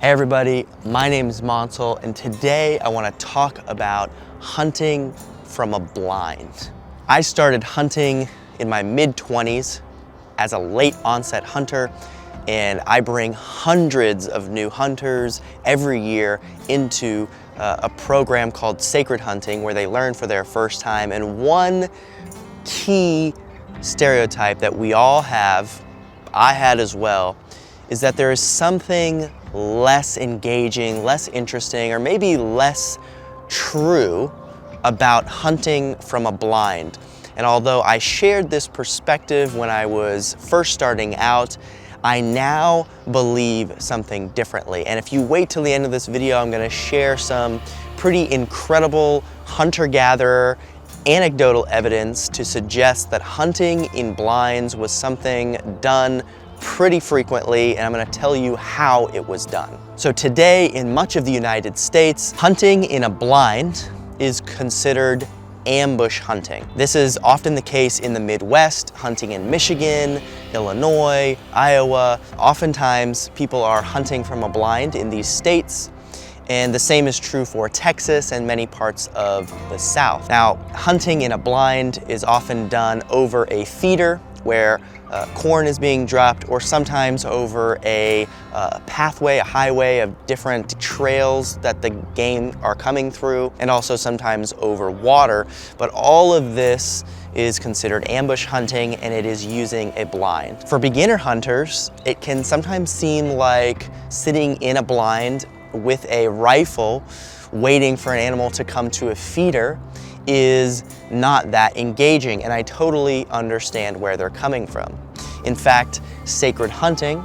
Hey everybody, my name is Monsel, and today I want to talk about hunting from a blind. I started hunting in my mid-20s as a late onset hunter, and I bring hundreds of new hunters every year into a program called Sacred Hunting, where they learn for their first time. And one key stereotype that we all have, I had as well, is that there is something less engaging, less interesting, or maybe less true about hunting from a blind. And although I shared this perspective when I was first starting out, I now believe something differently. And if you wait till the end of this video, I'm gonna share some pretty incredible hunter-gatherer anecdotal evidence to suggest that hunting in blinds was something done pretty frequently, and I'm gonna tell you how it was done. So today, in much of the United States, hunting in a blind is considered ambush hunting. This is often the case in the Midwest, hunting in Michigan, Illinois, Iowa. Oftentimes, people are hunting from a blind in these states, and the same is true for Texas and many parts of the South. Now, hunting in a blind is often done over a feeder where corn is being dropped, or sometimes over a pathway, a highway of different trails that the game are coming through, and also sometimes over water. But all of this is considered ambush hunting, and it is using a blind. For beginner hunters, it can sometimes seem like sitting in a blind with a rifle waiting for an animal to come to a feeder is not that engaging, and I totally understand where they're coming from. In fact, Sacred Hunting,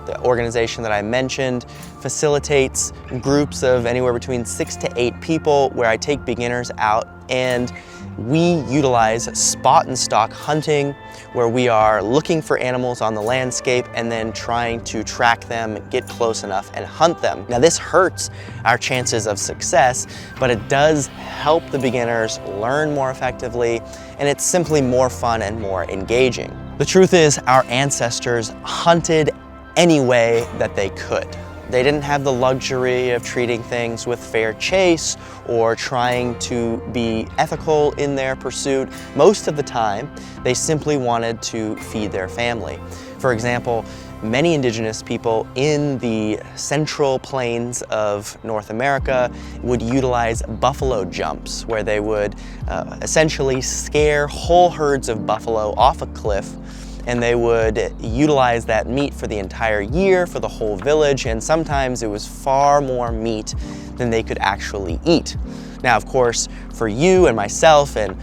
the organization that I mentioned, facilitates groups of anywhere between 6 to 8 people where I take beginners out, and we utilize spot and stalk hunting, where we are looking for animals on the landscape and then trying to track them, get close enough, and hunt them. Now, this hurts our chances of success, but it does help the beginners learn more effectively, and it's simply more fun and more engaging. The truth is, our ancestors hunted any way that they could. They didn't have the luxury of treating things with fair chase or trying to be ethical in their pursuit. Most of the time, they simply wanted to feed their family. For example, many indigenous people in the central plains of North America would utilize buffalo jumps, where they would essentially scare whole herds of buffalo off a cliff, and they would utilize that meat for the entire year, for the whole village, and sometimes it was far more meat than they could actually eat. Now, of course, for you and myself and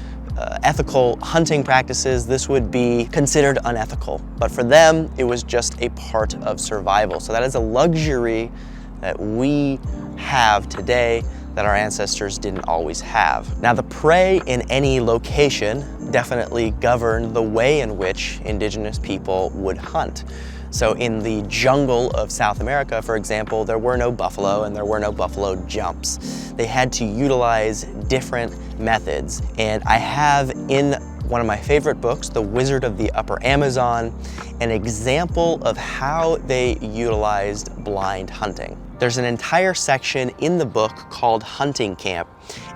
ethical hunting practices, this would be considered unethical, but for them, it was just a part of survival. So that is a luxury that we have today that our ancestors didn't always have. Now, the prey in any location definitely governed the way in which indigenous people would hunt. So in the jungle of South America, for example, there were no buffalo and there were no buffalo jumps. They had to utilize different methods. And I have in one of my favorite books, The Wizard of the Upper Amazon, an example of how they utilized blind hunting. There's an entire section in the book called Hunting Camp,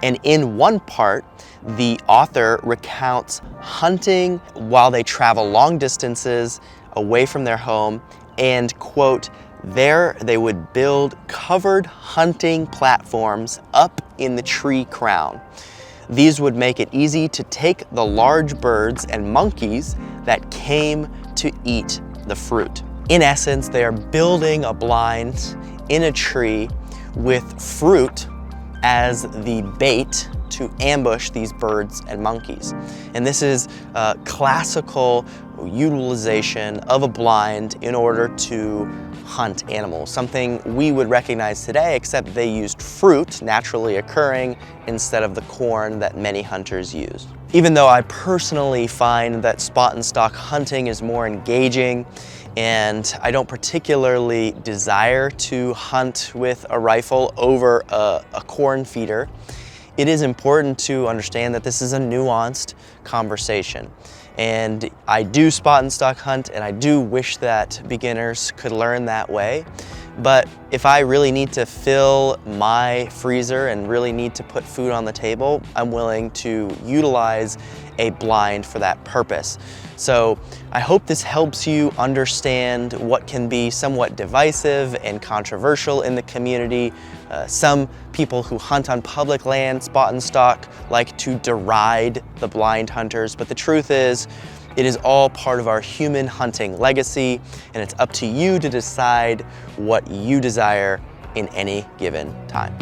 and in one part, the author recounts hunting while they travel long distances away from their home, and quote, there they would build covered hunting platforms up in the tree crown. These would make it easy to take the large birds and monkeys that came to eat the fruit. In essence, they are building a blind in a tree with fruit as the bait to ambush these birds and monkeys. And this is a classical utilization of a blind in order to hunt animals, something we would recognize today, except they used fruit naturally occurring instead of the corn that many hunters used. Even though I personally find that spot and stalk hunting is more engaging, and I don't particularly desire to hunt with a rifle over a corn feeder, it is important to understand that this is a nuanced conversation. And I do spot and stalk hunt, and I do wish that beginners could learn that way. But if I really need to fill my freezer and really need to put food on the table, I'm willing to utilize a blind for that purpose. So I hope this helps you understand what can be somewhat divisive and controversial in the community. Some people who hunt on public land, spot and stalk, like to deride the blind hunters, but the truth is, it is all part of our human hunting legacy, and it's up to you to decide what you desire in any given time.